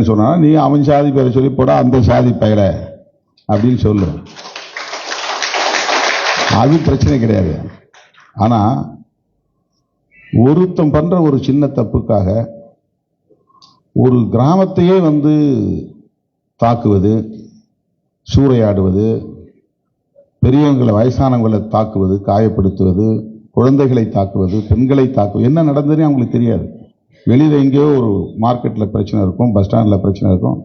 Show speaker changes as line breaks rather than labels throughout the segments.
சொன்னா, நீ அவன் சாதி பேரை சொல்லி போட அந்த சாதி பெயர அப்படின்னு சொல்லு, அது பிரச்சனை கிடையாது. ஆனா ஒருத்தம் பண்ற ஒரு சின்ன தப்புக்காக ஒரு கிராமத்தையே தாக்குவது, சூறையாடுவது, பெரியவங்களை வயசானவங்களை தாக்குவது, காயப்படுத்துவது, குழந்தைகளை தாக்குவது, பெண்களை தாக்குவது, என்ன நடந்ததுன்னு அவங்களுக்கு தெரியாது. வெளியில எங்கேயோ ஒரு மார்க்கெட்ல பிரச்சனை இருக்கும், பஸ் ஸ்டாண்ட்ல பிரச்சனை இருக்கும்,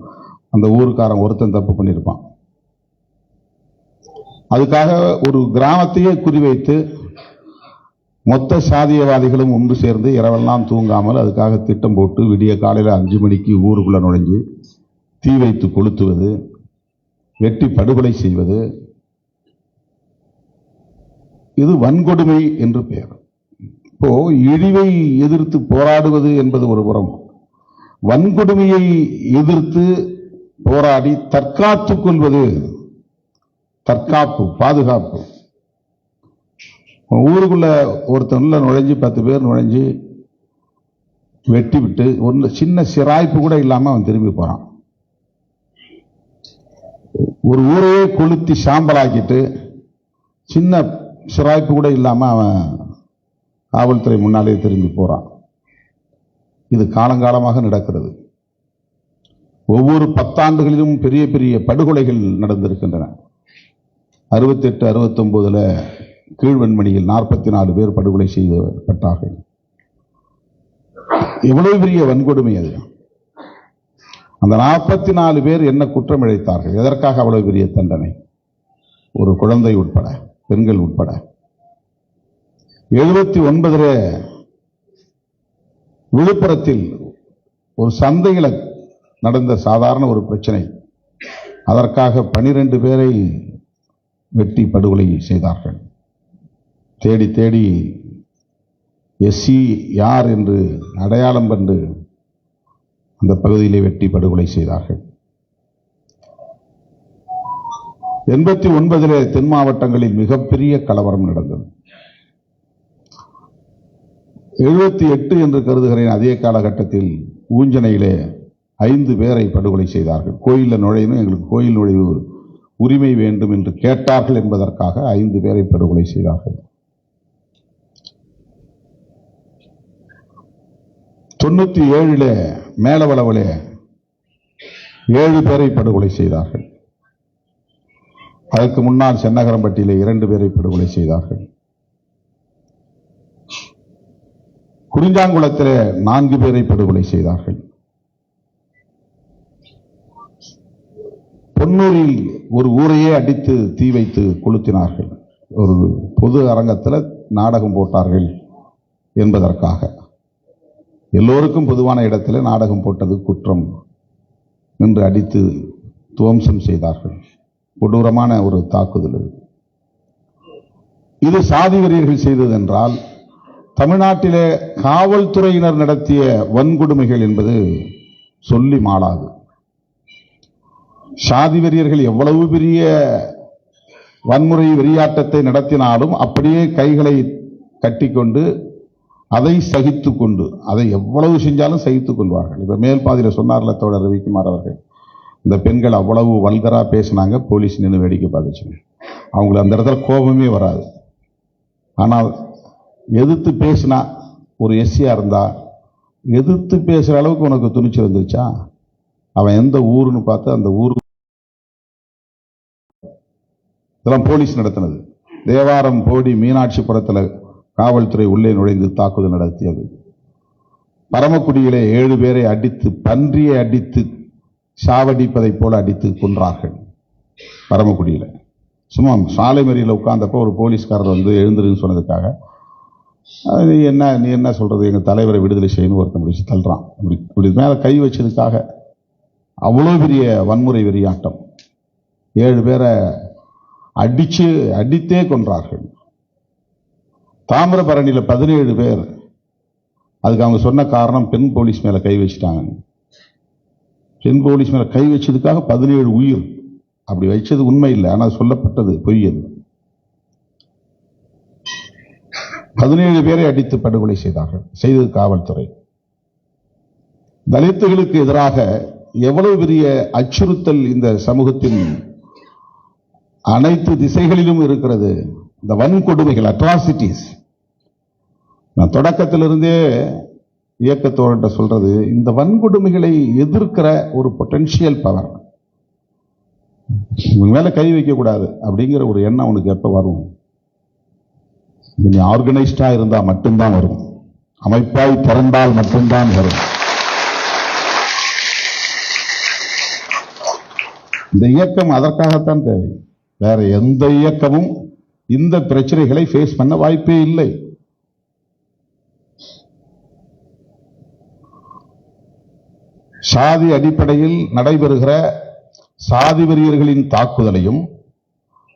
அந்த ஊருக்காரன் ஒருத்தன் தப்பு பண்ணியிருப்பான். அதுக்காக ஒரு கிராமத்தையே குறிவைத்து மொத்த சாதியவாதிகளும் ஒன்று சேர்ந்து இரவெல்லாம் தூங்காமல் அதுக்காக திட்டம் போட்டு விடிய காலையில் 5 மணிக்கு ஊருக்குள்ள நுழைஞ்சு தீ வைத்து கொளுத்துவது, வெட்டி படுகொலை செய்வது, இது வன்கொடுமை என்று பெயர். இப்போ இழிவை எதிர்த்து போராடுவது என்பது ஒரு புறம், வன்கொடுமையை எதிர்த்து போராடி தற்காத்துக் கொள்வது, தற்காப்பு, பாதுகாப்பு. ஊருக்குள்ள ஒருத்தன் நுழைஞ்சு 10 பேர் நுழைஞ்சு வெட்டி விட்டு ஒன்று சின்ன சிராய்ப்பு கூட இல்லாம அவன் திரும்பி போறான். ஒரு ஊரையே கொளுத்தி சாம்பலாக்கிட்டு சின்ன சிராய்ப்பு கூட இல்லாம அவன் காவல்துறை முன்னாலே திரும்பி போறான். இது காலங்காலமாக நடக்கிறது. ஒவ்வொரு 10 ஆண்டுகளிலும் பெரிய பெரிய படுகொலைகள் நடந்திருக்கின்றன. 68, 69 கீழ்வெண்மணியில் 44 பேர் படுகொலை செய்யப்பட்டார்கள். எவ்வளவு பெரிய வன்கொடுமை அது! அந்த 44 பேர் என்ன குற்றம் இழைத்தார்கள்? எதற்காக அவ்வளவு பெரிய தண்டனை? ஒரு குழந்தை உட்பட, பெண்கள் உட்பட. 79 விழுப்புரத்தில் ஒரு சந்தையில் நடந்த சாதாரண ஒரு பிரச்சனை, அதற்காக 12 பேரை வெட்டி படுகொலை செய்தார்கள். தேடி தேடி எஸ்சி யார் என்று அடையாளம் கண்டு அந்த பகுதியிலே வெட்டி படுகொலை செய்தார்கள். 89 தென் மாவட்டங்களில் மிகப்பெரிய கலவரம் நடந்தது. 78 என்று கருதுகிறேன், அதே காலகட்டத்தில் ஊஞ்சனையிலே 5 பேரை படுகொலை செய்தார்கள். கோயிலில் நுழையணும், எங்களுக்கு கோயில் நுழைவு உரிமை வேண்டும் என்று கேட்டார்கள் என்பதற்காக 5 பேரை படுகொலை செய்தார்கள். 97 மேலவளவிலே 7 பேரை படுகொலை செய்தார்கள். அதற்கு முன்னால் சென்னகரம்பட்டியிலே 2 பேரை படுகொலை செய்தார்கள். குறிஞ்சாங்குளத்திலே 4 பேரை படுகொலை செய்தார்கள். பொன்னூரில் ஒரு ஊரையே அடித்து தீ வைத்து கொளுத்தினார்கள். ஒரு பொது அரங்கத்தில் நாடகம் போட்டார்கள் என்பதற்காக. எல்லோருக்கும் பொதுவான இடத்துல நாடகம் போட்டது குற்றம் என்று அடித்து துவம்சம் செய்தார்கள். கொடூரமான ஒரு தாக்குதல். இது சாதி வெறியர்கள் செய்தது என்றால், தமிழ்நாட்டிலே காவல்துறையினர் நடத்திய வன்கொடுமைகள் என்பது சொல்லி மாளாது. சாதி வெறியர்கள் எவ்வளவு பெரிய வன்முறை வெறியாட்டத்தை நடத்தினாலும் அப்படியே கைகளை கட்டிக்கொண்டு அதை சகித்துக் கொண்டு, அதை எவ்வளவு செஞ்சாலும் சகித்துக் கொள்வார்கள். இப்ப மேல் பாதியில் சொன்னார்ல தோழர் ரவிக்குமார் அவர்கள், இந்த பெண்கள் அவ்வளவு வல்கரா பேசினாங்க, போலீஸ் நின்று வேடிக்கை பார்த்துச்சுங்க. அவங்களுக்கு அந்த இடத்துல கோபமே வராது. ஆனால் எதிர்த்து பேசினா, ஒரு எஸ்சியா இருந்தா எதிர்த்து பேசுற அளவுக்கு உனக்கு துணிச்சல் இருந்துச்சா? அவன் எந்த ஊருன்னு பார்த்து அந்த ஊரு, இதெல்லாம் போலீஸ் நடத்தினது. தேவாரம், போடி, மீனாட்சிபுரத்தில் காவல்துறை உள்ளே நுழைந்து தாக்குதல் நடத்தியது. பரமக்குடியிலே 7 பேரை அடித்து, பன்றியை அடித்து சாவடிப்பதை போல அடித்து கொன்றார்கள். பரமக்குடியில சும்மா சாலை மறியல உட்கார்ந்தப்போ ஒரு போலீஸ்காரர் எழுந்துருன்னு சொன்னதுக்காக, நீ என்ன சொல்றது, எங்க தலைவரை விடுதலை செய்யணும் ஒருத்தன் முடிச்சு தள்ளுறான். இப்படி மேல கை வச்சதுக்காக அவ்வளவு பெரிய வன்முறை வெறியாட்டம். 7 பேரை அடித்தே கொன்றார்கள். தாமிரபரணியில 17 பேர். அதுக்கு அவங்க சொன்ன காரணம், பெண் போலீஸ் மேல கை வச்சுட்டாங்க. பெண் போலீஸ் மேல கை வச்சதுக்காக 17 உயிர். அப்படி வச்சது உண்மை இல்லை, ஆனால் சொல்லப்பட்டது பொய். அது 17 பேரை அடித்து படுகொலை செய்தது காவல்துறை. தலித்துகளுக்கு எதிராக எவ்வளவு பெரிய அச்சுறுத்தல் இந்த சமூகத்தின் அனைத்து திசைகளிலும் இருக்கிறது. இந்த வன்கொடுமைகள், அட்ராசிட்டிஸ். நான் தொடக்கத்திலிருந்தே இயக்கத்தோட சொல்றது, இந்த வன்கொடுமைகளை எதிர்க்கிற ஒரு பொட்டன்ஷியல் பவர், மேல கை வைக்க கூடாது அப்படிங்கிற ஒரு எண்ணம் உனக்கு எப்ப வரும்? நீ ஆர்கனைஸ்டா இருந்தா மட்டும்தான் வரும். அமைப்பாய் திறந்தால் மட்டும்தான் வரும். இந்த இயக்கம் அதற்காகத்தான் தேவை. வேற எந்த இயக்கமும் இந்த பிரச்சனைகளை ஃபேஸ் பண்ண வாய்ப்பே இல்லை. சாதி அடிப்படையில் நடைபெறுகிற சாதி வெறியர்களின் தாக்குதலையும்,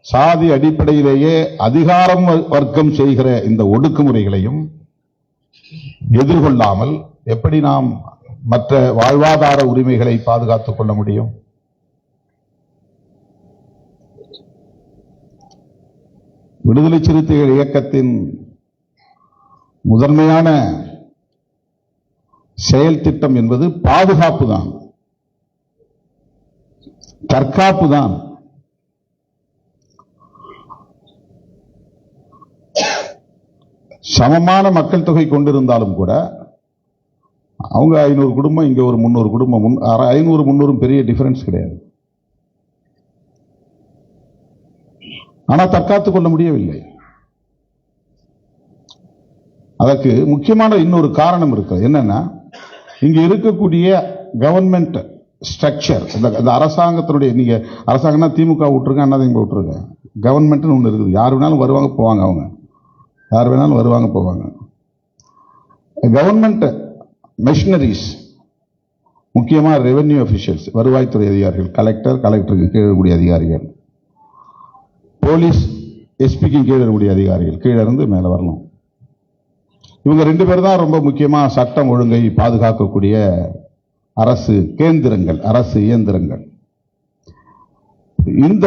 சாதி அடிப்படையிலேயே அதிகாரம் வர்க்கம் செய்கிற இந்த ஒடுக்குமுறைகளையும் எதிர்கொள்ளாமல் எப்படி நாம் மற்ற வாழ்வாதார உரிமைகளை பாதுகாத்துக் கொள்ள முடியும்? விடுதலை சிறுத்தைகள் இயக்கத்தின் முதன்மையான செயல் திட்டம் என்பது பாதுகாப்பு தான், தற்காப்பு தான். சமமான மக்கள் தொகை கொண்டிருந்தாலும் கூட அவங்க 500 குடும்பம், இங்க ஒரு 300 குடும்பம். 500 300 பெரிய டிஃபரன்ஸ் கிடையாது. ஆனால் தற்காத்துக் கொள்ள முடியவில்லை. அதற்கு முக்கியமான இன்னொரு காரணம் இருக்கிறது. என்னன்னா, இங்க இருக்கக்கூடிய கவர்மெண்ட் ஸ்ட்ரக்சர், இந்த அரசாங்கத்தினுடைய, நீங்க அரசாங்கம்னா திமுக விட்டுருங்க, அண்ணாதிமுக விட்டுருங்க, கவர்மெண்ட்னு ஒன்று இருக்குது. யார் வேணாலும் வருவாங்க போவாங்க, அவங்க யார் வேணாலும் வருவாங்க போவாங்க. கவர்மெண்ட் மிஷனரிஸ், முக்கியமா ரெவென்யூ அபிஷியல்ஸ், வருவாய்த்துறை அதிகாரிகள், கலெக்டருக்கு கீழே இருக்கக்கூடிய அதிகாரிகள், போலீஸ் எஸ்பிக்கு கீழே இருக்கக்கூடிய அதிகாரிகள், கீழே இருந்து மேல வரணும். இவங்க 2 பேர் தான் ரொம்ப முக்கியமா சட்டம் ஒழுங்கை பாதுகாக்கக்கூடிய அரசு கேந்திரங்கள், அரசு இயந்திரங்கள். இந்த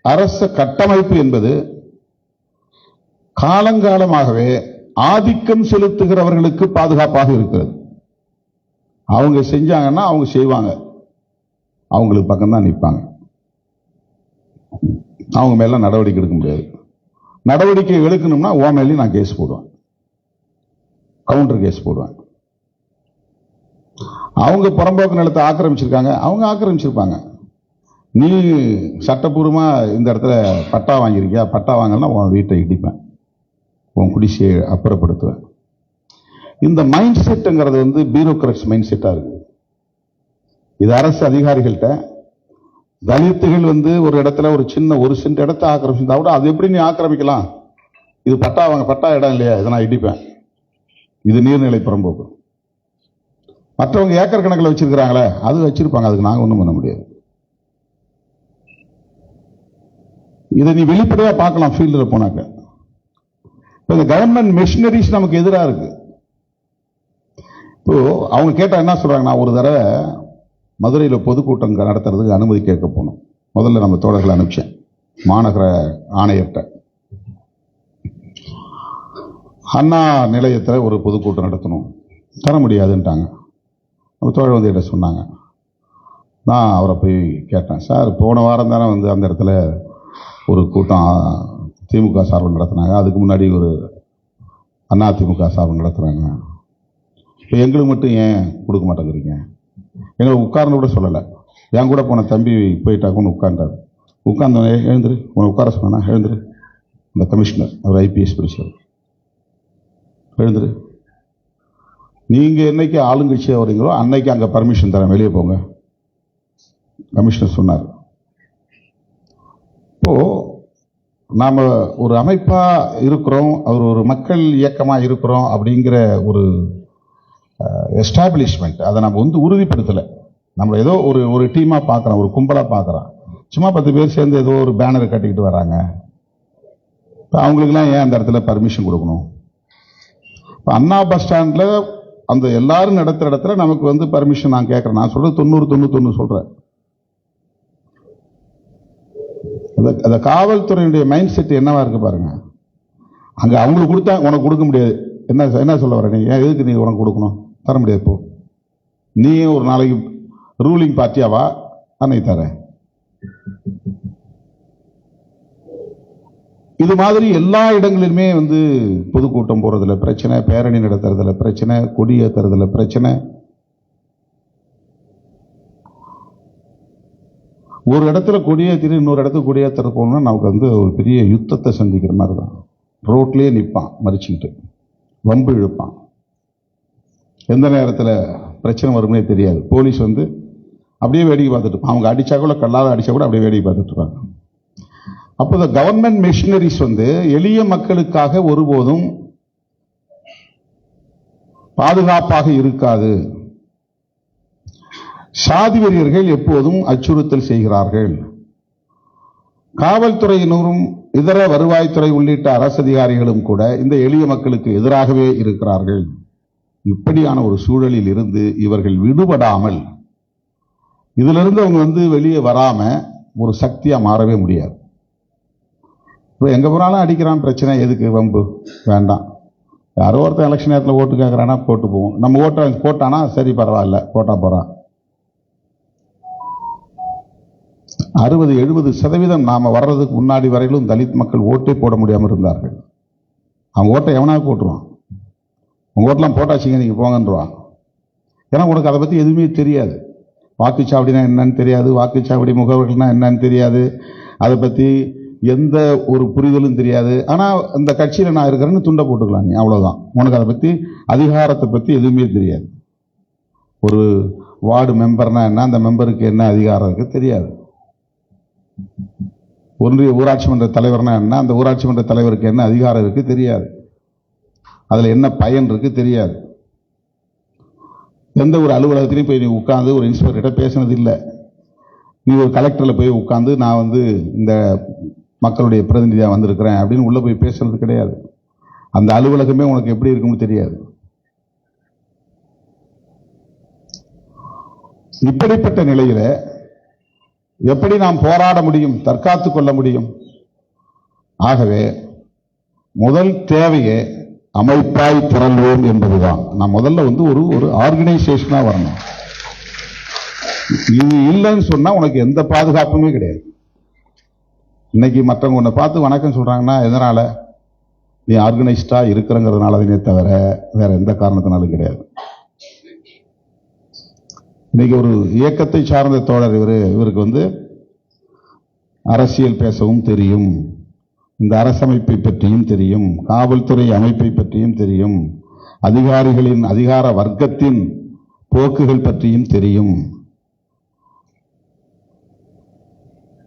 அரசு கட்டமைப்பு என்பது காலங்காலமாகவே ஆதிக்கம் செலுத்துகிறவர்களுக்கு பாதுகாப்பாக இருக்கிறது. அவங்க செஞ்சாங்கன்னா அவங்க செய்வாங்க, அவங்களுக்கு பக்கம்தான் நிற்பாங்க. அவங்க மேல நடவடிக்கை எடுக்க முடியாது. நடவடிக்கை எடுக்கணும்னா ஓ மேலேயும் நான் கேஸ் போடுவேன், கவுண்டர் கேஸ் போடுவேன். அவங்க புறம்போக்கு நிலத்தை ஆக்கிரமிச்சிருக்காங்க, அவங்க ஆக்கிரமிச்சிருப்பாங்க. நீ சட்டப்பூர்வமா இந்த இடத்துல பட்டா வாங்கியிருக்கியா, பட்டா வாங்கலாம் உன் வீட்டை இடிப்பேன், உன் குடிசையை அப்புறப்படுத்துவேன். இந்த மைண்ட் செட்டுங்கிறது வந்து பியூரோக்ராட்ஸ் மைண்ட் செட்டா இருக்கு. இது அரசு அதிகாரிகள்கிட்ட. தலித்துகள் வந்து ஒரு இடத்துல ஒரு சின்ன 1 சென்ட் இடத்தை ஆக்கிரமிச்சிருந்தா கூட அது எப்படி நீ ஆக்கிரமிக்கலாம்? இது பட்டா வாங்க, பட்டா இடம் இல்லையா, இதை நான் இடிப்பேன், இது நீர்நிலை புறம்போக்கு. மற்றவங்க ஏக்கர் கணக்கில் வச்சிருக்கிறாங்களே, அது வச்சிருப்பாங்க, அதுக்கு நாங்க ஒன்றும் பண்ண முடியாது. இதை நீ வெளிப்படையா பார்க்கலாம் ஃபீல்டில் போனாக்க. இந்த கவர்மெண்ட் மிஷனரிஸ் நமக்கு எதிராக இருக்கு. இப்போ அவங்க கேட்டா என்ன சொல்றாங்க, நான் ஒரு தடவை மதுரையில் பொதுக்கூட்டம் நடத்துறதுக்கு அனுமதி கேட்க போனோம். முதல்ல நம்ம தோழர்களை அனுப்பிச்சேன் மாநகர ஆணையர்கிட்ட. அண்ணா நிலையத்தில் ஒரு பொதுக்கூட்டம் நடத்தணும், தர முடியாதுன்ட்டாங்க. நம்ம தோழர் வந்து என்ன சொன்னாங்க, நான் அவரை போய் கேட்டேன், சார் போன வாரம் தானே வந்து அந்த இடத்துல ஒரு கூட்டம் திமுக சார்பில் நடத்தினாங்க, அதுக்கு முன்னாடி ஒரு அண்ணா திமுக சார்பில் நடத்துகிறாங்க, இப்போ எங்களுக்கு மட்டும் ஏன் கொடுக்க மாட்டேங்கிறீங்க? எங்களை உட்கார்ந்து கூட சொல்லலை. என் கூட போன தம்பி போயிட்டாக்குன்னு உட்கார்ந்தார். உட்கார்ந்த எழுந்துரு, உன்னை உட்கார சொன்னா எழுந்துரு. இந்த கமிஷனர், அவர் ஐபிஎஸ் படிச்சவர், எழுந்துரு, நீங்க என்னைக்கு ஆளுங்கட்சியாக வரீங்களோ அன்னைக்கு அங்கே பர்மிஷன் தரேன், வெளியே போங்க, கமிஷனர் சொன்னார். இப்போ நாம ஒரு அமைப்பா இருக்கிறோம், அவர் ஒரு மக்கள் இயக்கமா இருக்கிறோம் அப்படிங்கிற ஒரு எஸ்டாப்ளிஷ்மெண்ட், அதை நம்ம வந்து உறுதிப்படுத்தலை. நம்ம ஏதோ ஒரு டீமா பார்க்குறோம், ஒரு கும்பலா பார்க்குறோம். சும்மா 10 பேர் சேர்ந்து ஏதோ ஒரு பேனரை கட்டிக்கிட்டு வராங்க. இப்போ அவங்களுக்குலாம் ஏன் அந்த இடத்துல பர்மிஷன் கொடுக்கணும்? இப்போ அண்ணா பஸ் ஸ்டாண்ட்ல அந்த எல்லாரும் நடத்துகிற இடத்துல நமக்கு வந்து பர்மிஷன் நான் கேட்குறேன். நான் சொல்றது 90-91 சொல்றேன். அந்த காவல்துறையினுடைய மைண்ட் செட் என்னவா இருக்கு பாருங்க. அங்க அவங்களுக்கு கொடுத்தா உனக்கு கொடுக்க முடியாது. என்ன சொல்ல வர, நீ எதுக்கு நீ உனக்கு கொடுக்கணும்? தர முடியாது. இப்போ நீ ஒரு நாளைக்கு ரூலிங் பார்ட்டியாவா? அன்னை தரேன். இது மாதிரி எல்லா இடங்களிலுமே பொதுக்கூட்டம் போறதுல பிரச்சனை, பேரணி நடத்துறதுல பிரச்சனை, கொடியேற்றுறதுல பிரச்சனை. ஒரு இடத்துல கொடியேற்றி இன்னொரு இடத்துக்கு கொடியேற்ற போகணும்னா நமக்கு ஒரு பெரிய யுத்தத்தை சந்திக்கிற மாதிரி தான். ரோட்லயே நிற்பான் மறிச்சுக்கிட்டு, வம்பு இழுப்பான். எந்த நேரத்தில் பிரச்சனை வரும்னே தெரியாது. போலீஸ் அப்படியே வேடிக்கை பார்த்துட்டு, அவங்க அடிச்சா கூட கல்லாத அடிச்சா கூட அப்படியே வேடிக்கை பார்த்துட்டு இருப்பாங்க. அப்போ இந்த கவர்மெண்ட் மிஷினரிஸ் எளிய மக்களுக்காக ஒருபோதும் பாதுகாப்பாக இருக்காது. சாதி வெறியர்கள் எப்போதும் அச்சுறுத்தல் செய்கிறார்கள். காவல்துறையினரும் இதர வருவாய்த்துறை உள்ளிட்ட அரசு அதிகாரிகளும் கூட இந்த எளிய மக்களுக்கு எதிராகவே இருக்கிறார்கள். இப்படியான ஒரு சூழலில் இருந்து இவர்கள் விடுபடாமல், இதிலிருந்து அவங்க வெளியே வராம ஒரு சக்தியா மாறவே முடியாது. இப்போ எங்க போனாலும் அடிக்கிறான், பிரச்சனை எதுக்கு, வம்பு வேண்டாம். யாரோ ஒருத்தர் எலெக்ஷன் நேரத்தில் ஓட்டு கேட்கறானா போட்டு போவோம். நம்ம ஓட்டை போட்டானா சரி பரவாயில்ல, போட்டா போறான். 60-70% நாம வர்றதுக்கு முன்னாடி வரையிலும் தலித் மக்கள் ஓட்டே போட முடியாமல் இருந்தார்கள். அவங்க ஓட்டை எவனாவது போட்டுருவான். உங்க ஓட்டெல்லாம் போட்டாச்சிங்க நீங்க போங்கன்றான். ஏன்னா உனக்கு அதை பத்தி எதுவுமே தெரியாது. வாக்குச்சாவடினா என்னன்னு தெரியாது, வாக்குச்சாவடி முகவர்கள்னா என்னன்னு தெரியாது, அதை பத்தி எந்த ஒரு புரிதலும் தெரியாது. ஆனா அந்த கட்சியில நான் இருக்கிறேன்னு துண்டை போட்டுக்கலாம் நீ, அவ்வளவுதான். உனக்கு அதை பத்தி அதிகாரத்தை பத்தி எதுவுமே தெரியாது. ஒரு வார்டு மெம்பர்னா என்ன, அந்த மெம்பருக்கு என்ன அதிகாரம் இருக்கு தெரியாது. ஒன்றிய ஊராட்சி மன்ற தலைவர்னா என்ன, அந்த ஊராட்சி மன்ற தலைவருக்கு என்ன அதிகாரம் இருக்கு தெரியாது. அதுல என்ன பயன் இருக்கு தெரியாது. எந்த ஒரு அலுவலகத்திலையும் போய் நீ உட்கார்ந்து ஒரு இன்ஸ்பெக்டர்கிட்ட பேசினது இல்லை. நீ ஒரு கலெக்டர்ல போய் உட்கார்ந்து நான் இந்த மக்களுடைய பிரதிநிதியா வந்திருக்கிறேன் அப்படின்னு உள்ள போய் பேசுறது கிடையாது. அந்த அலுவலகமே உனக்கு எப்படி இருக்கும்னு தெரியாது. இப்படிப்பட்ட நிலையில எப்படி நாம் போராட முடியும், தற்காத்துக் கொள்ள முடியும்? ஆகவே முதல் தேவையே அமைப்பாய் திரள்வோம் என்பதுதான். நான் முதல்ல ஒரு ஆர்கனைசேஷனா வரணும். இது இல்லைன்னு சொன்னா உனக்கு எந்த பாதுகாப்புமே கிடையாது. இன்னைக்கு மற்றவங்க உன்னை பார்த்து வணக்கம் சொல்றாங்கன்னா எதனால? நீ ஆர்கனைஸ்டா இருக்கிறங்கிறதுனாலதே தவிர வேற எந்த காரணத்தினாலும் கிடையாது. இன்னைக்கு ஒரு இயக்கத்தை சார்ந்த தோழர் இவருக்கு அரசியல் பேசவும் தெரியும், இந்த அரசமைப்பை பற்றியும் தெரியும், காவல்துறை அமைப்பை பற்றியும் தெரியும், அதிகாரிகளின் அதிகார வர்க்கத்தின் போக்குகள் பற்றியும் தெரியும்.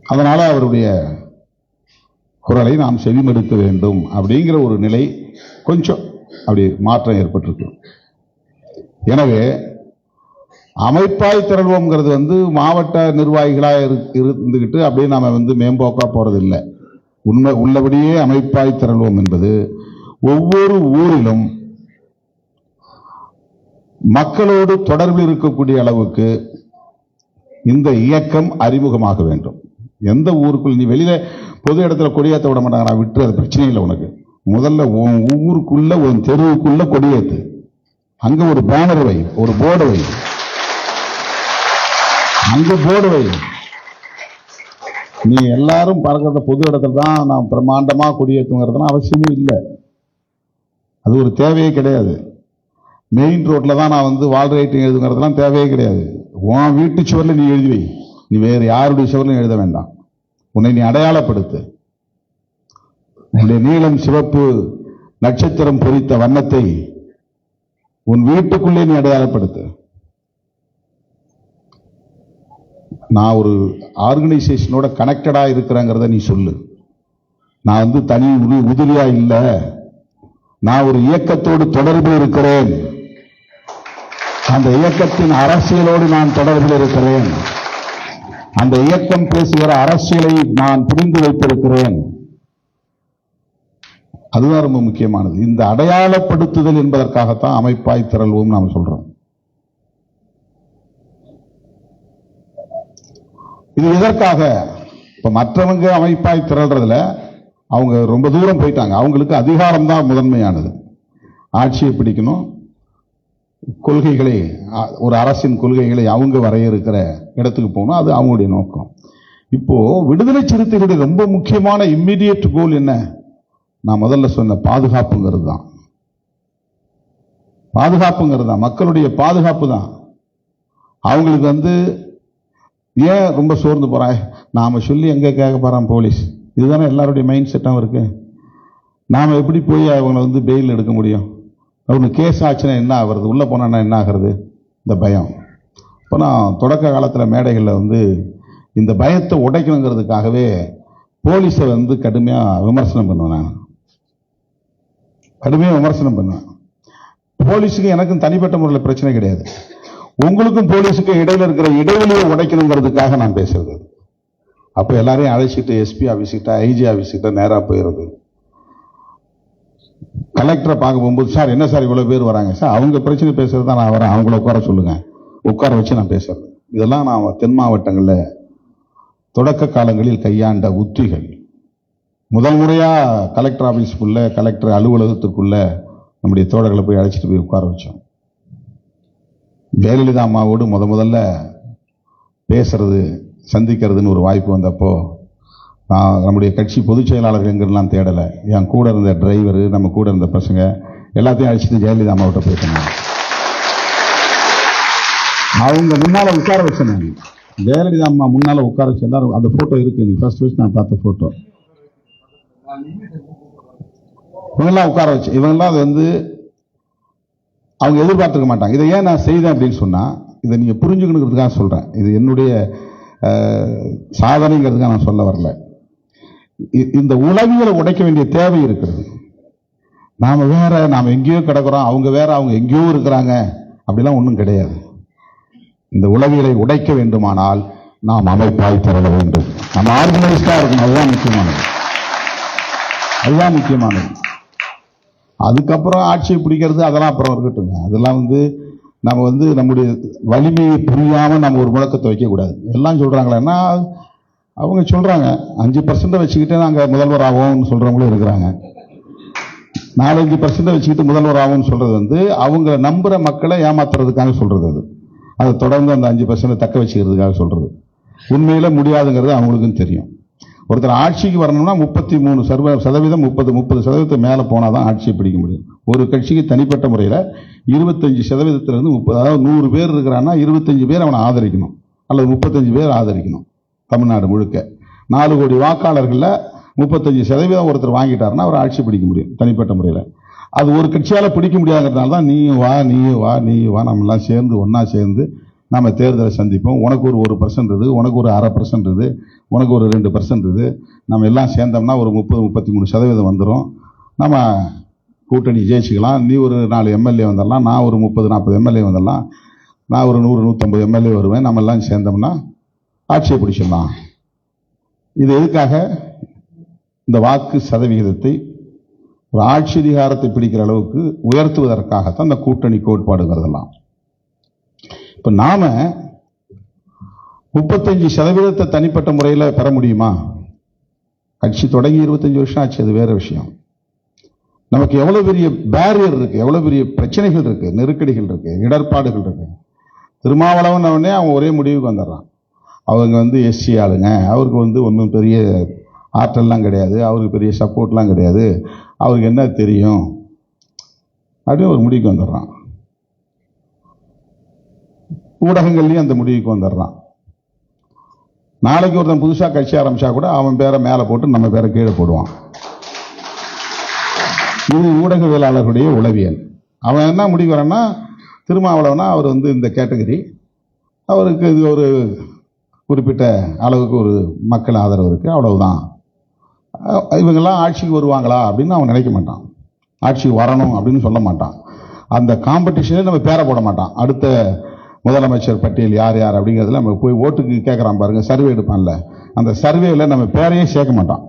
அதனால அவருடைய குரலை நாம் செவிமடுக்க வேண்டும் அப்படிங்கிற ஒரு நிலை கொஞ்சம் அப்படி மாற்றம் ஏற்பட்டிருக்கு. எனவே அமைப்பாய் திரள்வோம்ங்கிறது மாவட்ட நிர்வாகிகளா இருந்துகிட்டு அப்படியே நாம மேம்போக்கா போறது இல்லை. உண்மை உள்ளபடியே அமைப்பாய் திரள்வோம் என்பது ஒவ்வொரு ஊரிலும் மக்களோடு தொடர்பில் இருக்கக்கூடிய அளவுக்கு இந்த இயக்கம் அறிமுகமாக வேண்டும். எந்த ஊருக்குள் நீ வெளியில பொது இடத்துல கொடியேற்ற விட மாட்டாங்க, நான் விட்டு அது பிரச்சனை இல்லை உனக்கு. முதல்ல உன் ஊருக்குள்ள உன் தெருவுக்குள்ள கொடியேற்று, அங்க ஒரு பேனர் வை, ஒரு போர்டு வை, அங்க போர்டு வை. நீ எல்லாரும் பார்க்கறத பொது இடத்துல தான் நான் பிரம்மாண்டமா கொடியேற்றுங்கிறதுனா அவசியமே இல்லை. அது ஒரு தேவையே கிடையாது. மெயின் ரோட்ல தான் நான் வால் ரைட்டிங் எழுதுங்கிறதுலாம் தேவையே கிடையாது. உன் வீட்டு சுவரில் நீ எழுதி வை, நீ வேறு யாருடைய சுவரிலும் எழுத வேண்டாம். உன்னை நீ அடையாளப்படுத்து. உன்னுடைய நீலம் சிவப்பு நட்சத்திரம் பொறித்த வண்ணத்தை உன் வீட்டுக்குள்ளே நீ அடையாளப்படுத்து. நான் ஒரு ஆர்கனைசேஷனோட கனெக்டடா இருக்கிறேங்கிறத நீ சொல்லு. நான் தனி உதிரியா இல்ல, நான் ஒரு இயக்கத்தோடு தொடர்பில் இருக்கிறேன், அந்த இயக்கத்தின் அரசியலோடு நான் தொடர்பில் இருக்கிறேன், அந்த இயக்கம் பேசுகிற அரசியலை நான் புரிந்து வைத்திருக்கிறேன். அதுதான் ரொம்ப முக்கியமானது. இந்த அடையாளப்படுத்துதல் என்பதற்காகத்தான் அமைப்பாய் திரள்வோம் நாம் சொல்றோம். இது எதற்காக? இப்ப மற்றவங்க அமைப்பாய் திரள்றதுல அவங்க ரொம்ப தூரம் போயிட்டாங்க. அவங்களுக்கு அதிகாரம் தான் முதன்மையானது. ஆட்சியை பிடிக்கணும், கொள்கைகளை, ஒரு அரசின் கொள்கைகளை அவங்க வரையறுக்கிற இடத்துக்கு போகணும். அது அவங்களுடைய நோக்கம். இப்போ விடுதலை சிறுத்தைகளுடைய ரொம்ப முக்கியமான இம்மிடியட் கோல் என்ன? நான் முதல்ல சொன்ன பாதுகாப்புங்கிறது தான். மக்களுடைய பாதுகாப்பு தான். அவங்களுக்கு ஏன் ரொம்ப சோர்ந்து போறாங்க? நாம சொல்லி எங்க கேட்க போறான் போலீஸ்? இதுதானே எல்லாருடைய மைண்ட் செட்டும் இருக்கு. நாம எப்படி போய் அவங்களை பெயில் எடுக்க முடியும்? அவங்க கேஸ் ஆச்சுன்னா என்ன ஆகுறது? உள்ள போனா என்ன ஆகிறது? இந்த பயம். இப்போ நான் தொடக்க காலத்தில் மேடைகளில் இந்த பயத்தை உடைக்கணுங்கிறதுக்காகவே போலீஸை கடுமையாக விமர்சனம் பண்ணுவேன். போலீஸுக்கு எனக்கும் தனிப்பட்ட முறையில் பிரச்சனை கிடையாது. உங்களுக்கும் போலீஸுக்கும் இடையில இருக்கிற இடைவெளியை உடைக்கணுங்கிறதுக்காக நான் பேசுறது. அப்போ எல்லாரையும் அழைச்சிட்டு எஸ்பி ஆஃபீஸ்கிட்ட, ஐஜி ஆஃபீஸ்கிட்ட நேராக போயிடுறது. கலெக்டரை பார்க்க போகும்போது, சார் என்ன சார் இவ்வளோ பேர் வராங்க? சார் அவங்க பிரச்சனை பேசுறது தான் நான் வரேன், அவங்கள உட்கார சொல்லுங்க, உட்கார வச்சு நான் பேசுறது. இதெல்லாம் நான் தென் மாவட்டங்களில் தொடக்க காலங்களில் கையாண்ட உத்திகள். முதல் முறையா கலெக்டர் ஆபீஸ்க்குள்ள, கலெக்டர் அலுவலகத்துக்குள்ள நம்முடைய தோழர்களை போய் அழைச்சிட்டு போய் உட்கார வச்சோம். ஜெயலலிதா அம்மாவோடு முதல்ல பேசுறது, சந்திக்கிறதுன்னு ஒரு வாய்ப்பு வந்தப்போ நான் நம்முடைய கட்சி பொதுச் செயலாளர்கள் எங்கெல்லாம் தேடலை. என் கூட இருந்த டிரைவரு, நம்ம கூட இருந்த பசங்க எல்லாத்தையும் அழைச்சிட்டு ஜெயலலிதா அம்மாவிட்ட பேசினாங்க. அவங்க முன்னால உட்கார வச்சேன். ஜெயலலிதா அம்மா முன்னால உட்கார வச்சிருந்தா அந்த போட்டோ இருக்கு. நீ ஃபர்ஸ்ட் நான் பார்த்த போட்டோ. இவங்கெல்லாம் உட்கார வச்சு, இவங்கெல்லாம் அவங்க எதிர்பார்த்துக்க மாட்டாங்க. இதை ஏன் நான் செய்தேன் அப்படின்னு சொன்னா, இதை நீங்க புரிஞ்சுக்கணுங்கிறதுக்காக சொல்றேன். இது என்னுடைய சாதனைங்கிறதுக்காக நான் சொல்ல வரல. இந்த உளவியலை உடைக்க வேண்டிய தேவை இருக்கிறது. நாம எங்கேயோ கிடக்கிறோம், அவங்க வேற, அவங்க எங்கேயோ இருக்கிறாங்க, அப்படிலாம் ஒன்றும் கிடையாது. இந்த உளவியலை உடைக்க வேண்டுமானால் நாம் அமைப்பாய் திரள வேண்டும். நம்ம ஆர்கனைஸ்டா இருக்கணும். அதுதான் முக்கியமானது. அதுக்கப்புறம் ஆட்சியை பிடிக்கிறது அதெல்லாம் அப்புறம் இருக்கட்டும். அதெல்லாம் நம்ம நம்முடைய வலிமையை புரியாம நம்ம ஒரு முழக்கத்தை வைக்கக்கூடாது. எல்லாம் சொல்றாங்களேன்னா அவங்க சொல்றாங்க 5% வச்சுக்கிட்டே நாங்க முதல்வர் ஆவோம்னு சொல்றவங்களும் இருக்கிறாங்க. 4-5% வச்சுக்கிட்டு முதல்வர் ஆகும்னு சொல்றது அவங்க நம்புற மக்களை ஏமாத்துறதுக்காக சொல்றது. அதை தொடர்ந்து அந்த 5% தக்க வச்சுக்கிறதுக்காக சொல்றது. உண்மையில முடியாதுங்கிறது அவங்களுக்கும் தெரியும். ஒருத்தர் ஆட்சிக்கு வரணும்னா 33% 30% மேல போனாதான் ஆட்சியை பிடிக்க முடியும். ஒரு கட்சிக்கு தனிப்பட்ட முறையில் 25%, 30, அதாவது 100 பேர் இருக்கிறான்னா 25 பேர் அவனை ஆதரிக்கணும், அல்லது 35 பேர் ஆதரிக்கணும். தமிழ்நாடு முழுக்க 4 கோடி வாக்காளர்கள்ல 35% ஒருத்தர் வாங்கிட்டாருன்னா அவர் ஆட்சி பிடிக்க முடியும் தனிப்பட்ட முறையில். அது ஒரு கட்சியால பிடிக்க முடியாதுங்கிறதுனால தான் நீயும் வா நம்ம எல்லாம் சேர்ந்து ஒன்னா சேர்ந்து நம்ம தேர்தலை சந்திப்போம். உனக்கு ஒரு 1% உனக்கு ஒரு 0.5% உனக்கு ஒரு 2% நம்ம எல்லாம் சேர்ந்தோம்னா ஒரு 30-33% வந்துடும். நம்ம கூட்டணி ஜெயிச்சுக்கலாம். நீ ஒரு 4 எம்எல்ஏ வந்துடலாம், நான் ஒரு 30-40 எம்எல்ஏ வந்துடலாம், நான் ஒரு 100-150 எம்எல்ஏ வருவேன். நம்ம எல்லாம் சேர்ந்தோம்னா ஆட்சியை பிடிச்சிடலாம். இது எதுக்காக? இந்த வாக்கு சதவிகிதத்தை, ஒரு ஆட்சி அதிகாரத்தை பிடிக்கிற அளவுக்கு உயர்த்துவதற்காகத்தான் இந்த கூட்டணி கோட்பாடுங்கிறதெல்லாம். இப்ப நாம 35% தனிப்பட்ட முறையில் பெற முடியுமா? கட்சி தொடங்கி 25 வருஷம் ஆச்சு, அது வேற விஷயம். நமக்கு எவ்வளவு பெரிய பேரியர் இருக்கு, எவ்வளவு பெரிய பிரச்சனைகள் இருக்கு, நெருக்கடிகள் இருக்கு, இடர்பாடுகள் இருக்கு. திருமாவளவன் அவனே அவன் ஒரே முடிவுக்கு வந்துடுறான். அவங்க எஸ்சி ஆளுங்க, அவருக்கு ஒன்றும் பெரிய ஆற்றல்லாம் கிடையாது, அவருக்கு பெரிய சப்போர்ட்லாம் கிடையாது, அவருக்கு என்ன தெரியும் அப்படின்னு ஒரு முடிவுக்கு வந்துடுறான். ஊடகங்கள்லயும் அந்த முடிவுக்கு வந்துடுறான். நாளைக்கு ஒருத்தன் புதுசா கட்சி ஆரம்பிச்சா கூட அவன் பேரை மேல போட்டு நம்ம பேரை கீழே போடுவான். இது ஊடகவியலாளர்களுடைய உளவியல். அவன் என்ன முடிவு வரான்னா, திருமாவளவனா அவர் இந்த கேட்டகரி, அவருக்கு இது ஒரு குறிப்பிட்ட அளவுக்கு ஒரு மக்கள் ஆதரவு இருக்கு, அவ்வளவுதான். இவங்கெல்லாம் ஆட்சிக்கு வருவாங்களா அப்படின்னு அவன் நினைக்க மாட்டான். ஆட்சிக்கு வரணும் அப்படின்னு சொல்ல மாட்டான். அந்த காம்படிஷனே நம்ம பேரை போட மாட்டான். அடுத்த முதலமைச்சர் பட்டியல் யார் யார் அப்படிங்கிறதுல நம்ம போய் ஓட்டுக்கு கேட்கறான் பாருங்க, சர்வே எடுப்பான்ல, அந்த சர்வேல நம்ம பேரையே சேர்க்க மாட்டான்.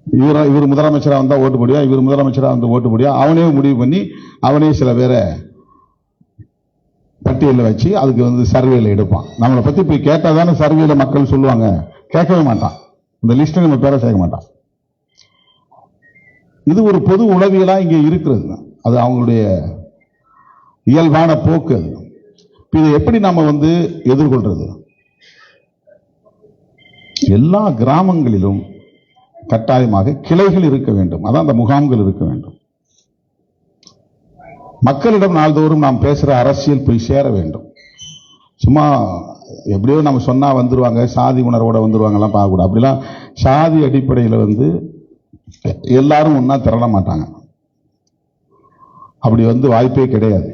இவர் முதலமைச்சரா வந்தா ஓட்டு போடியா, இவர் முதலமைச்சரா வந்து ஓட்டு போடியா, அவனே முடிவு பண்ணி அவனே சில பேரை பட்டியலில் வச்சு அதுக்கு சர்வேல எடுப்பான். நம்மளை பத்தி போய் கேட்டா தானே சர்வேல மக்கள் சொல்லுவாங்க. கேட்கவே மாட்டான், இந்த லிஸ்ட் நம்ம பேரை சேர்க்க மாட்டான். இது ஒரு பொது உளவியலா இங்கே இருக்கிறது. அது அவங்களுடைய இயல்பான போக்கு அது. இதை எப்படி நாம எதிர்கொள்றது? எல்லா கிராமங்களிலும் கட்டாயமாக கிளைகள் இருக்க வேண்டும். அதான் அந்த முகாம்கள் இருக்க வேண்டும். மக்களிடம் நாள்தோறும் நாம் பேசுற அரசியல் போய் சேர வேண்டும். சும்மா எப்படியோ நம்ம சொன்னா வந்துருவாங்க, சாதி உணர்வோட வந்துருவாங்கலாம் பார்க்கக்கூடாது. அப்படிலாம் சாதி அடிப்படையில் எல்லாரும் ஒன்னா திரள மாட்டாங்க. அப்படி வாய்ப்பே கிடையாது.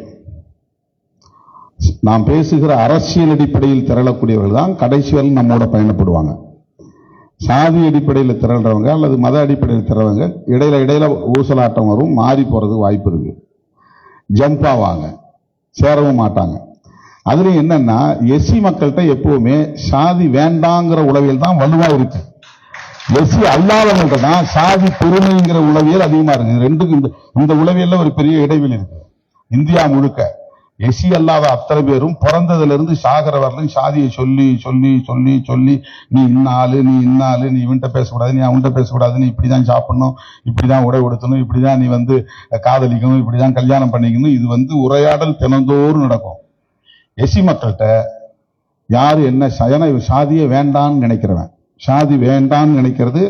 நாம் பேசுகிற அரசியல் அடிப்படையில் திரளக்கூடியவர்கள் தான் கடைசி வரை நம்மோட பயணப்படுவாங்க. சாதி அடிப்படையில் திரள்றவங்க அல்லது மத அடிப்படையில் திரளவங்க இடையில ஊசலாட்டம் வரும், மாறி போறது வாய்ப்பு இருக்கு. ஜம்ப் ஆவாங்க, சேரவும் மாட்டாங்க. அதுல என்னன்னா எஸ்சி மக்கள்கிட்ட எப்பவுமே சாதி வேண்டாங்கிற உளவியல் தான் வலுவா இருக்கு. எஸ்சி அல்லாதவங்கள்ட்ட தான் சாதி பெருமைங்கிற உளவியல் அதிகமா இருக்கு. ரெண்டுக்கும் இந்த உளவியல்ல ஒரு பெரிய இடைவெளி இருக்கு. இந்தியா முழுக்க எஸ்சி அல்லாத அத்தனை பேரும் பிறந்ததுல இருந்து சாகர வரலும் சாதியை சொல்லி சொல்லி சொல்லி சொல்லி நீ இன்னாலு, நீ இன்னாலு, நீ இவன்கிட்ட பேசக்கூடாது, நீ அவன்கிட்ட பேசக்கூடாது, நீ இப்படிதான் சாப்பிடணும், இப்படிதான் உடை உடுத்தணும், இப்படிதான் நீ காதலிக்கணும், இப்படிதான் கல்யாணம் பண்ணிக்கணும். இது உரையாடல் தினந்தோறும் நடக்கும். எஸ்சி மக்கள்கிட்ட யாரு என்ன சாதியை வேண்டான்னு நினைக்கிறவன், சாதி வேண்டான்னு நினைக்கிறது,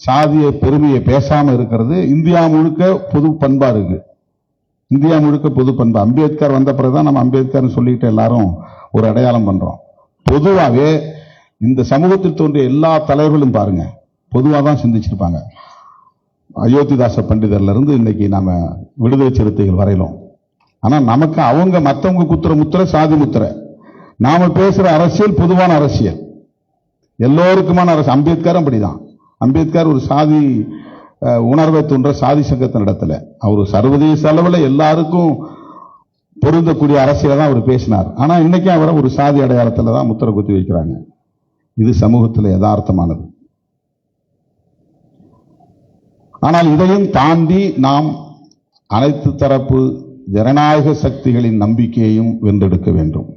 சாதிய பெருமையை பேசாம இருக்கிறது இந்தியா முழுக்க பொது பண்பா இருக்கு. இந்தியா முழுக்க பொது பண்பு. அம்பேத்கர் வந்த பிறகுதான் நம்ம அம்பேத்கர் சொல்லிக்கிட்டு எல்லாரும் ஒரு அடையாளம் பண்றோம். பொதுவாகவே இந்த சமூகத்தில் தோன்றிய எல்லா தலைவர்களும் பாருங்க பொதுவாக தான் சிந்திச்சிருப்பாங்க. அயோத்திதாச பண்டிதர்ல இருந்து இன்னைக்கு நாம விடுதலை சிறுத்தைகள் வரையிலும். ஆனா நமக்கு அவங்க மத்தவங்க குத்துற முத்திரை சாதி முத்திரை. நாம பேசுற அரசியல் பொதுவான அரசியல், எல்லோருக்குமான அரசியல். அம்பேத்கரும் அப்படிதான். அம்பேத்கர் ஒரு சாதி உணர்வை தோன்ற சாதி சங்கத்தை நடத்தல. அவர் சர்வதேச அளவில் எல்லாருக்கும் பொருந்தக்கூடிய அரசியலை தான் அவர் பேசினார். ஆனா இன்னைக்கு அவரை ஒரு சாதி அடையாளத்துல தான் முத்திரை குத்தி வைக்கிறாங்க. இது சமூகத்தில் யதார்த்தமானது. ஆனால் இதையும் தாண்டி நாம் அனைத்து தரப்பு ஜனநாயக சக்திகளின் நம்பிக்கையையும் வென்றெடுக்க வேண்டும்.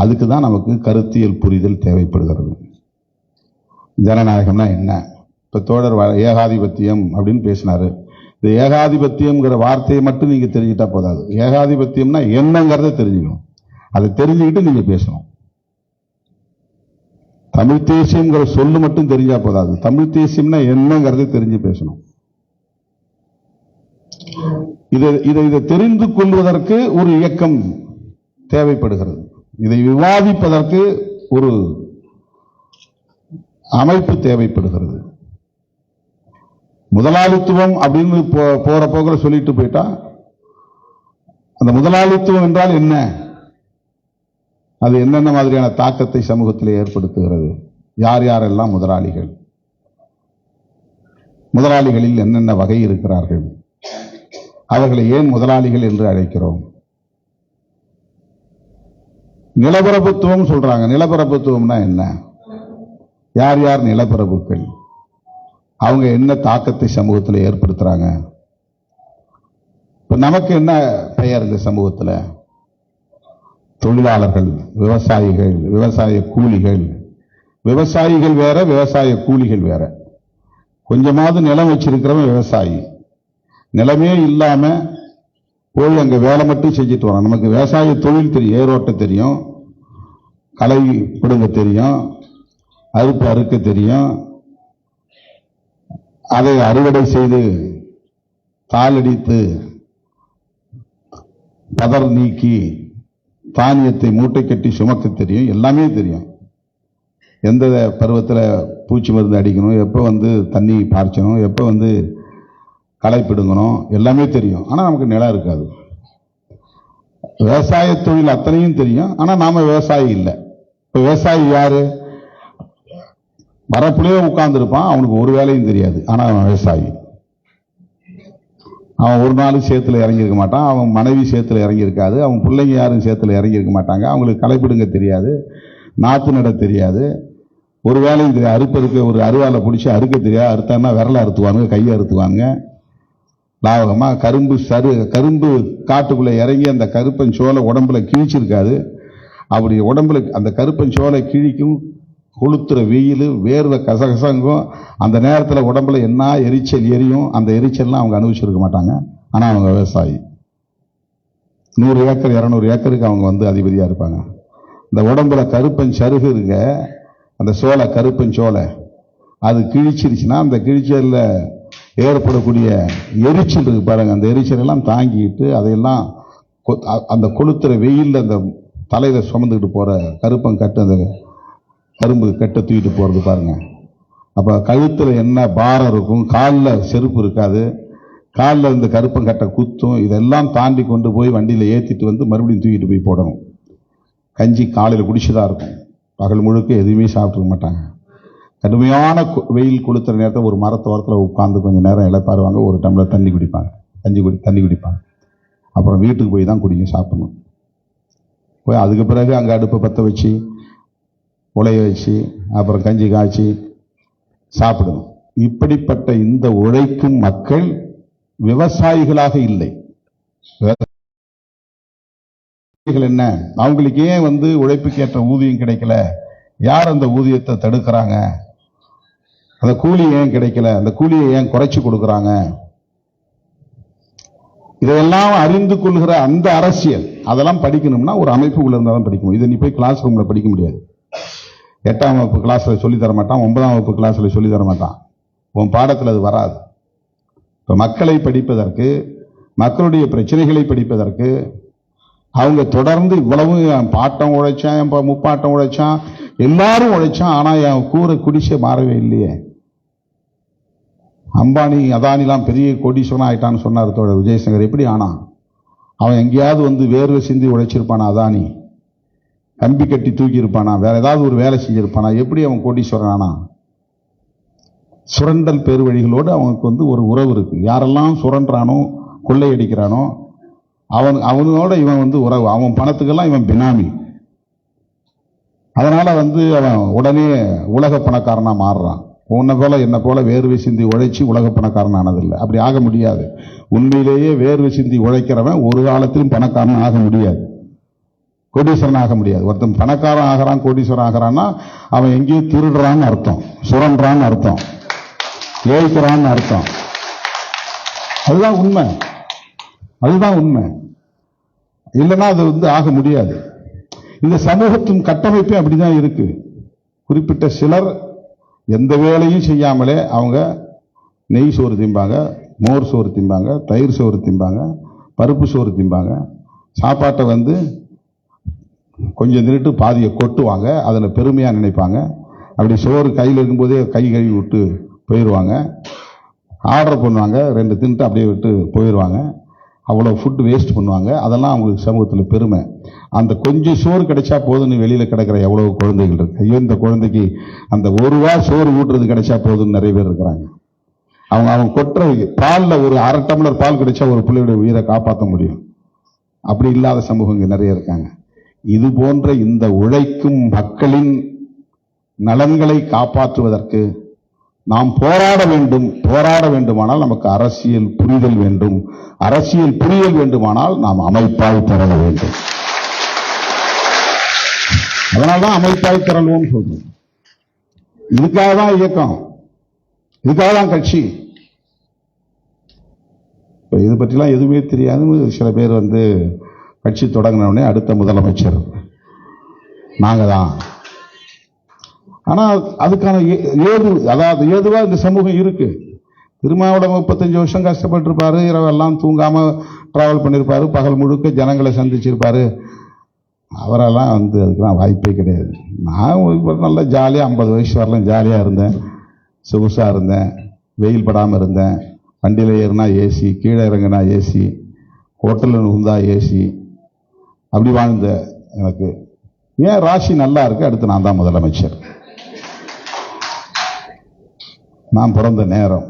அதுக்கு தான் நமக்கு கருத்தியல் புரிதல் தேவைப்படுகிறது. ஜனநாயகம்னா என்ன? இப்ப தோழர் ஏகாதிபத்தியம் அப்படின்னு பேசினாரு. இந்த ஏகாதிபத்தியம்ங்கிற வார்த்தையை மட்டும் நீங்க தெரிஞ்சுட்டா போதாது. ஏகாதிபத்தியம்னா என்னங்கிறத தெரிஞ்சுக்கணும். அதை தெரிஞ்சுக்கிட்டு நீங்க பேசணும். தமிழ் தேசியம்ங்கிற சொல்லு மட்டும் தெரிஞ்சா போதாது. தமிழ் தேசியம்னா என்னங்கிறத தெரிஞ்சு பேசணும். இதை தெரிந்து கொள்வதற்கு ஒரு இயக்கம் தேவைப்படுகிறது. இதை விவாதிப்பதற்கு ஒரு அமைப்பு தேவைப்படுகிறது. முதலாளித்துவம் அப்படின்னு போற போகிற சொல்லிட்டு போயிட்டா, அந்த முதலாளித்துவம் என்றால் என்ன, அது என்னென்ன மாதிரியான தாக்கத்தை சமூகத்தில் ஏற்படுத்துகிறது, யார் யாரெல்லாம் முதலாளிகள், முதலாளிகளில் என்னென்ன வகை இருக்கிறார்கள், அவர்களை ஏன் முதலாளிகள் என்று அழைக்கிறோம். நிலப்பிரபுத்துவம் சொல்றாங்க. நிலப்பிரபுத்துவம்னா என்ன, யார் யார் நிலப்பிரபுக்கள், அவங்க என்ன தாக்கத்தை சமூகத்தில் ஏற்படுத்துறாங்க. இப்ப நமக்கு என்ன பெயர் இந்த சமூகத்தில்? தொழிலாளர்கள், விவசாயிகள், விவசாய கூலிகள். விவசாயிகள் வேற, விவசாய கூலிகள் வேற. கொஞ்சமாவது நிலம் வச்சிருக்கிறவன் விவசாயி. நிலமே இல்லாம போய் அங்க வேலை மட்டும் செஞ்சுட்டு வரோம். நமக்கு விவசாய தொழில் தெரியும், ஏரோட்ட தெரியும், களை பிடுங்க தெரியும், அறுப்பு அறுக்க தெரியும், அதை அறுவடை செய்து தாளடித்து பதர் நீக்கி தானியத்தை மூட்டை கட்டி சுமக்க தெரியும், எல்லாமே தெரியும். எந்த பருவத்தில் பூச்சி மருந்து அடிக்கணும், எப்போ தண்ணி பாய்ச்சணும், எப்போ களை பிடுங்கணும், எல்லாமே தெரியும். ஆனால் நமக்கு நிலம் இருக்காது. விவசாய தொழில் அத்தனையும் தெரியும், ஆனால் நாம விவசாயி இல்லை. இப்போ விவசாயி யாரு? வரப்புலேயே உட்கார்ந்துருப்பான், அவனுக்கு ஒரு வேலையும் தெரியாது, ஆனால் அவன் விவசாயி. அவன் ஒரு நாள் சேத்துல இறங்கியிருக்க மாட்டான், அவன் மனைவி சேத்துல இறங்கியிருக்காது, அவன் பிள்ளைங்க யாரும் சேத்துல இறங்கியிருக்க மாட்டாங்க, அவங்களுக்கு களைப்பிடுங்க தெரியாது, நாத்து நட தெரியாது, ஒரு வேலையும் தெரியாது. அறுப்பறுக்க ஒரு அருவாலை பிடிச்சி அறுக்க தெரியாது. அறுத்தான்னா விரலை அறுத்துவாங்க, கையை அறுத்துவாங்க. லாவகமா கரும்பு காட்டுக்குள்ள இறங்கி அந்த கருப்பன் சோலை உடம்புல கிழிச்சிருக்காது. அப்படி உடம்புல அந்த கருப்பன் சோலை கிழிக்கும், கொளுத்துற வெயில், வேர்வை கசகசங்கும். அந்த நேரத்தில் உடம்புல என்ன எரிச்சல் எரியும், அந்த எரிச்சல்லாம் அவங்க அனுபவிச்சிருக்க மாட்டாங்க. ஆனா அவங்க விவசாயி. 100 ஏக்கர் 200 ஏக்கருக்கு அவங்க வந்து அதிபதியா இருப்பாங்க. இந்த உடம்புல கருப்பன் சருகு இருக்க, அந்த சோலை கருப்பன் சோலை அது கிழிச்சிருச்சுன்னா அந்த கிழிச்சல்ல ஏற்படக்கூடிய எரிச்சல் இருக்கு பாருங்க, அந்த எரிச்சல் எல்லாம் தாங்கிட்டு அதையெல்லாம் அந்த கொளுத்துற வெயில்ல அந்த தலையில சுமந்துக்கிட்டு போற கருப்பன் கட்டு, அந்த கரும்பு கட்டை தூக்கிட்டு போறது பாருங்க. அப்ப கழுத்துல என்ன பாரம் இருக்கும், காலில் செருப்பு இருக்காது, காலில் இந்த கருப்பன் கட்டை குத்தும். இதெல்லாம் தாண்டி கொண்டு போய் வண்டியில ஏற்றிட்டு வந்து மறுபடியும் தூக்கிட்டு போய் போடணும். கஞ்சி காலையில் குடிச்சுதான் இருக்கும், பகல் முழுக்க எதுவுமே சாப்பிட்டுக்க மாட்டாங்க. கடுமையான வெயில் கொளுத்துற நேரத்தில் ஒரு மரத்தோரத்தில் உட்கார்ந்து கொஞ்சம் நேரம் இளைப்பாருவாங்க, ஒரு டம்ளர் தண்ணி குடிப்பாங்க, தண்ணி குடிப்பாங்க. அப்புறம் வீட்டுக்கு போய் தான் குடிக்க சாப்பிடணும். போய் அதுக்கு பிறகு அங்கே அடுப்பை பற்ற வச்சு உலைய வச்சு அப்புறம் கஞ்சி காய்ச்சி சாப்பிடணும். இப்படிப்பட்ட இந்த உழைக்கும் மக்கள் விவசாயிகளாக இல்லை. என்ன அவங்களுக்கு ஏன் வந்து உழைப்புக்கு ஏற்ற ஊதியம் கிடைக்கல? யார் அந்த ஊதியத்தை தடுக்கிறாங்க? அந்த கூலி ஏன் கிடைக்கல? அந்த கூலியை ஏன் குறைச்சு கொடுக்கறாங்க? இதையெல்லாம் அறிந்து கொள்கிற அந்த அரசியல், அதெல்லாம் படிக்கணும்னா ஒரு அமைப்புக்குள்ள இருந்தால் தான் படிக்கணும். இதை நீ போய் கிளாஸ் ரூம்ல படிக்க முடியாது. 8ஆம் வகுப்பு கிளாஸ்ல சொல்லி தர மாட்டான், 9ஆம் வகுப்பு கிளாஸ்ல சொல்லி தர மாட்டான். உன் பாடத்தில் அது வராது. இப்ப மக்களை படிப்பதற்கு, மக்களுடைய பிரச்சனைகளை படிப்பதற்கு அவங்க தொடர்ந்து இவ்வளவு என் பாட்டம் உழைச்சான், என் முப்பாட்டம் உழைச்சான், எல்லாரும் உழைச்சான், ஆனா என் கூரை குடிசை மாறவே இல்லையே. அம்பானி அதானிலாம் பெரிய கோடீஸ்வரன் ஆயிட்டான்னு சொன்னார் தோழர் விஜயசங்கர். எப்படி ஆனா? அவன் எங்கேயாவது வந்து வேர்வை சிந்தி உழைச்சிருப்பானா? அதானி கம்பி கட்டி தூக்கி இருப்பானா? வேற ஏதாவது ஒரு வேலை செஞ்சிருப்பானா? எப்படி அவன் கோடீஸ்வரன் ஆனா? சுரண்டல் பேரு வழிகளோடு அவனுக்கு வந்து ஒரு உறவு இருக்கு. யாரெல்லாம் சுரண்டானோ கொள்ளையடிக்கிறானோ அவனோட இவன் வந்து உறவு. அவன் பணத்துக்கெல்லாம் இவன் பினாமி. அதனால வந்து அவன் உடனே உலக பணக்காரனா மாறுறான். உன்னை போல என்ன போல வேர்வை சிந்தி உழைச்சி உலக பணக்காரன் ஆனதில்லை. அப்படி ஆக முடியாது. உண்மையிலேயே வேர்வை சிந்தி உழைக்கிறவன் ஒரு காலத்திலும் பணக்காரன் ஆக முடியாது, கோடீஸ்வரன் ஆக முடியாது. ஒருத்தன் பணக்காரன் ஆகிறான், கோடீஸ்வரன் ஆகிறான்னா அவன் எங்கேயும் திருடுறான்னு அர்த்தம், சுரண்டான்னு அர்த்தம், ஏய்க்கிறான்னு அர்த்தம். அதுதான் உண்மை, அதுதான் உண்மை. இல்லைன்னா அது வந்து ஆக முடியாது. இந்த சமூகத்தின் கட்டமைப்பே அப்படிதான் இருக்கு. குறிப்பிட்ட சிலர் எந்த வேலையும் செய்யாமலே அவங்க நெய் சோறு திம்பாங்க, மோர் சோறு திம்பாங்க, தயிர் சோறு திம்பாங்க, பருப்பு சோறு திம்பாங்க. சாப்பாட்டை வந்து கொஞ்சம் நிறுட்டு பாதியை கொட்டுவாங்க, அதில் பெருமையா நினைப்பாங்க. அப்படி சோறு கையில் இருக்கும்போதே கை கழுவி விட்டு போயிடுவாங்க. ஆர்டர் பண்ணுவாங்க, 2 தின்ட்டு அப்படியே விட்டு போயிடுவாங்க. அவ்வளோ ஃபுட் வேஸ்ட் பண்ணுவாங்க. அதெல்லாம் அவங்களுக்கு சமூகத்தில் பெருமை. அந்த கொஞ்சம் சோறு கிடைச்சா போதுன்னு வெளியில கிடக்கிற எவ்வளவு குழந்தைகள் இருக்கு. ஐயோ, இந்த குழந்தைக்கு அந்த 1 ரூபா சோறு ஊட்டுறது கிடைச்சா போதுன்னு நிறைய பேர் இருக்கிறாங்க. அவங்க கொட்டுற பால்ல ஒரு 1/2 டம்ளர் பால் கிடைச்சா ஒரு பிள்ளையுடைய உயிரை காப்பாற்ற முடியும். அப்படி இல்லாத சமூகம் இங்க நிறைய இருக்காங்க. இது போன்ற இந்த உழைக்கும் மக்களின் நலன்களை காப்பாற்றுவதற்கு நாம் போராட வேண்டும். போராட வேண்டுமானால் நமக்கு அரசியல் புரிதல் வேண்டும். அரசியல் புரிதல் வேண்டுமானால் நாம் அமைப்பாய் திரள வேண்டும். அதனால்தான் அமைப்பாய் திரள்வோம் சொல்றோம். இதுக்காக தான் இயக்கம், இதுக்காக தான் கட்சி. இது பற்றிலாம் எதுவுமே தெரியாது. சில பேர் வந்து கட்சி தொடங்கினோடனே அடுத்த முதலமைச்சர் நாங்க தான். ஆனா அதுக்கான அதாவது ஏதுவா இந்த சமூகம் இருக்கு. திருமாவளவன் 35 வருஷம் கஷ்டப்பட்டிருப்பாரு, இரவெல்லாம் தூங்காம டிராவல் பண்ணிருப்பாரு, பகல் முழுக்க ஜனங்களை சந்திச்சிருப்பாரு. அவரெல்லாம் வந்து அதுக்கெல்லாம் வாய்ப்பே கிடையாது. நான் நல்லா ஜாலியாக 50 வயசு வரலாம் ஜாலியா இருந்தேன், சொகுசா இருந்தேன், வெயில் படாமல் இருந்தேன். வண்டியில் ஏறினா ஏசி, கீழே இறங்கினா ஏசி, ஹோட்டலில் நுகுந்தா ஏசி, அப்படி வாழ்ந்த எனக்கு ஏன் ராசி நல்லா இருக்கு. அடுத்து நான் தான் முதலமைச்சர். நான் பிறந்த நேரம்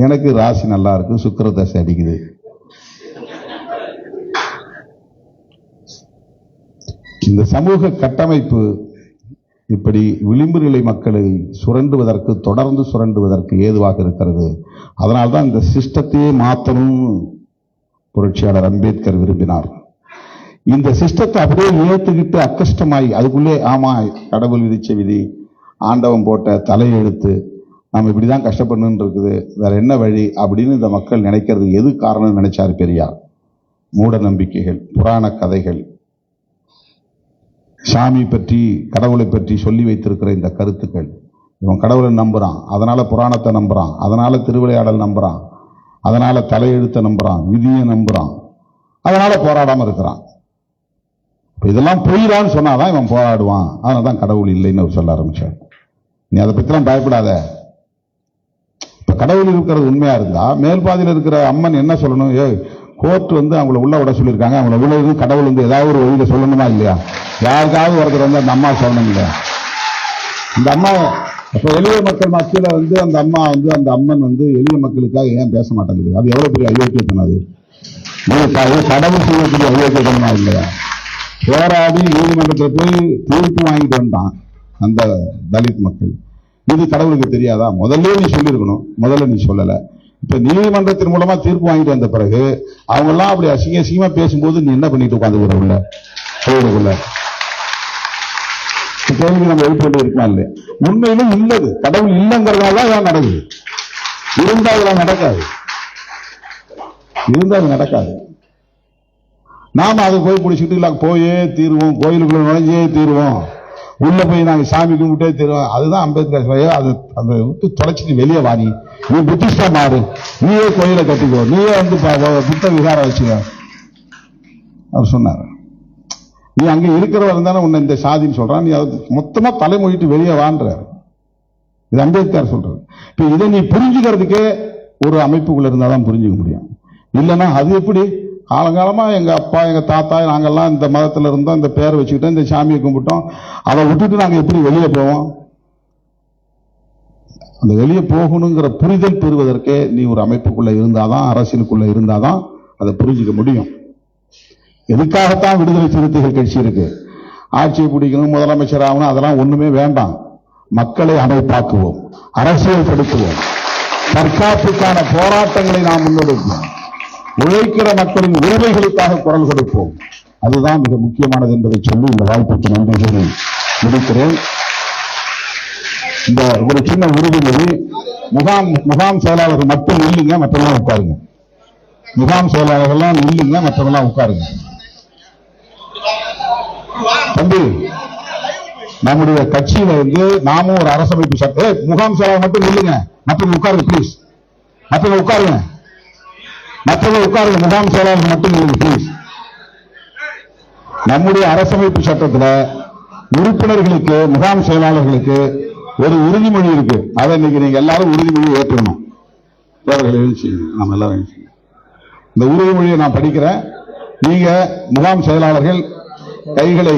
எனக்கு ராசி நல்லா இருக்கு, சுக்கிர தசை அடிக்குது. இந்த சமூக கட்டமைப்பு இப்படி விளிம்பு நிலை மக்களை சுரண்டுவதற்கு, தொடர்ந்து சுரண்டுவதற்கு ஏதுவாக இருக்கிறது. அதனால்தான் இந்த சிஸ்டத்தையே மாற்றணும் புரட்சியாளர் அம்பேத்கர் விரும்பினார். இந்த சிஸ்டத்தை அப்படியே ஏற்றுக்கிட்டு அக்கஷ்டமாய் அதுக்குள்ளே ஆமா கடவுள் விதிச்ச விதி, ஆண்டவன் போட்ட தலையெழுத்து, நம்ம இப்படிதான் கஷ்டப்படணும் இருக்குது, வேற என்ன வழி அப்படின்னு இந்த மக்கள் நினைக்கிறது எது காரணம் நினைச்சாரு பெரியார். மூட நம்பிக்கைகள், புராண கதைகள், சாமி பற்றி கடவுளை பற்றி சொல்லி வைத்திருக்கிற இந்த கருத்துக்கள், இவன் கடவுளை நம்புறான், அதனால புராணத்தை நம்புறான், அதனால திருவிளையாடல் நம்புறான், அதனால தலையெழுத்தை நம்புறான், விதியை நம்புறான், அதனால போராடாம இருக்கிறான். இதெல்லாம் பொய்தான்னு சொன்னாதான் இவன் போராடுவான். அதனாலதான் கடவுள் இல்லைன்னு அவர் சொல்ல ஆரம்பிச்சார். நீ அதை பத்திலாம் பயப்படாத. இப்ப கடவுள் இருக்கிறது உண்மையா இருந்தா மேல்பாதியில் இருக்கிற அம்மன் என்ன சொல்லணும்? கோர்ட் அவங்கள உள்ள விட சொல்லியிருக்காங்க, அவங்கள உள்ள கடவுள் ஏதாவது ஒரு வழியில சொல்லணுமா இல்லையா? யாருக்காவது ஒருத்தர் அந்த அம்மா சொல்லணும் இல்லையா? இந்த அம்மா அப்ப எளிய மக்கள் மத்தியில அந்த அம்மா அந்த அம்மன் எளிய மக்களுக்காக ஏன் பேச மாட்டேங்குது? அது எவ்வளவு பெரிய அயோக்கியத்தனம்! அது கடவுள் செய்யக்கூடிய அயோக்கியத்தனமா இல்லையா? போராடி நீதிமன்றத்தில் போய் தீர்ப்பு வாங்கிட்டு வந்தான் அந்த தலித் மக்கள். இது கடவுளுக்கு தெரியாதா? முதல்ல நீ சொல்லியிருக்கணும், முதல்ல நீ சொல்லல. இப்ப நீதிமன்றத்தின் மூலமா தீர்ப்பு வாங்கிட்டு வந்த பிறகு அவங்க எல்லாம் அப்படி அசிங்கமா பேசும்போது நீ என்ன பண்ணிட்டு உட்காந்து உள்ள கோயிலுக்குள்ள கேள்வி நம்ம எழுப்பிட்டு இருக்கலாம் இல்லையா? உண்மையிலும் இல்லது கடவுள் இல்லைங்கிறதால தான் நடக்குது. இருந்தா அதெல்லாம் நடக்காது, இருந்தா அது நடக்காது. நாம அதை போய் பிடிச்சிட்டு போயே தீர்வோம், கோயிலுக்குள்ள நுழைஞ்சே தீர்வோம், உள்ள போய் நாங்க சாமி கும்பிட்டே தீர்வோம். அதுதான் அம்பேத்கர் அது அந்த விட்டு தொலைச்சிட்டு வெளியே வாரி நீ புத்திஸ்டா மாறு, நீயே கோயிலை கட்டிக்கோ, நீயே புத்த விகாரம் வச்சுக்க அவர் சொன்னார். நீ அங்க இருக்கிறவர் தானே உன்னை இந்த சாதின்னு சொல்றான், நீ அதை மொத்தமா தலைமொழிட்டு வெளியே வான்ற. இது அம்பேத்கர் சொல்றது. இப்ப இதை நீ புரிஞ்சுக்கிறதுக்கே ஒரு அமைப்புக்குள்ள இருந்தாதான் புரிஞ்சுக்க முடியும். இல்லைன்னா அது எப்படி? காலங்காலமா எங்க அப்பா எங்க தாத்தா நாங்கெல்லாம் இந்த மதத்துல இருந்தோம், இந்த பேரை வச்சுக்கிட்டோம், இந்த சாமியை கும்பிட்டோம், அதை விட்டுட்டு நாங்க எப்படி வெளியே போவோம்? அந்த வெளியே போகணுங்கிற புரிதல் பெறுவதற்கே நீ ஒரு அமைப்புக்குள்ள இருந்தாதான், அரசியலுக்குள்ள இருந்தாதான் அதை புரிஞ்சுக்க முடியும். எதுக்காகத்தான் விடுதலை சிறுத்தைகள் கட்சி இருக்கு? ஆட்சியை பிடிக்கணும், முதலமைச்சர் ஆகணும், அதெல்லாம் ஒண்ணுமே வேண்டாம். மக்களை அமைப்பாக்குவோம், அரசியல் படுத்துவோம், தற்காப்புக்கான போராட்டங்களை நாம் முன்னெடுப்போம், உழைக்கிற மக்களின் உரிமைகளுக்காக குரல் கொடுப்போம். அதுதான் மிக முக்கியமானது என்பதை சொல்லி இந்த வாய்ப்புக்கு நன்றி கூறி முடிக்கிறேன். இந்த ஒரு சின்ன உறுதிமொழி, முகாம் செயலாளர்கள் மட்டும் இல்லைங்க, மற்றவெல்லாம் உட்காருங்க. முகாம் செயலாளர்கள்லாம் இல்லைங்க, மற்றவெல்லாம் உட்காருங்க. தம்பி, நம்முடைய கட்சியில நாமும் ஒரு அரசமைப்பு சட்டம். முகாம் செயலாளர் மட்டும் இல்லைங்க, மற்றவங்க உட்காருங்க பிளீஸ், மற்றவங்க உட்காருங்க, மற்றவங்க உட்காருங்க. முகாம் செயலாளர் மட்டும் இல்லைங்க பிளீஸ். நம்முடைய அரசமைப்பு சட்டத்தில் உறுப்பினர்களுக்கு, முகாம் செயலாளர்களுக்கு ஒரு உறுதிமொழி இருக்கு. அதை இன்னைக்கு நீங்க எல்லாரும் உறுதிமொழி ஏற்றணும். நம்ம எல்லாரும் இந்த உறுதிமொழியை நான் படிக்கிறேன். நீங்க முகாம் செயலாளர்கள் கைகளை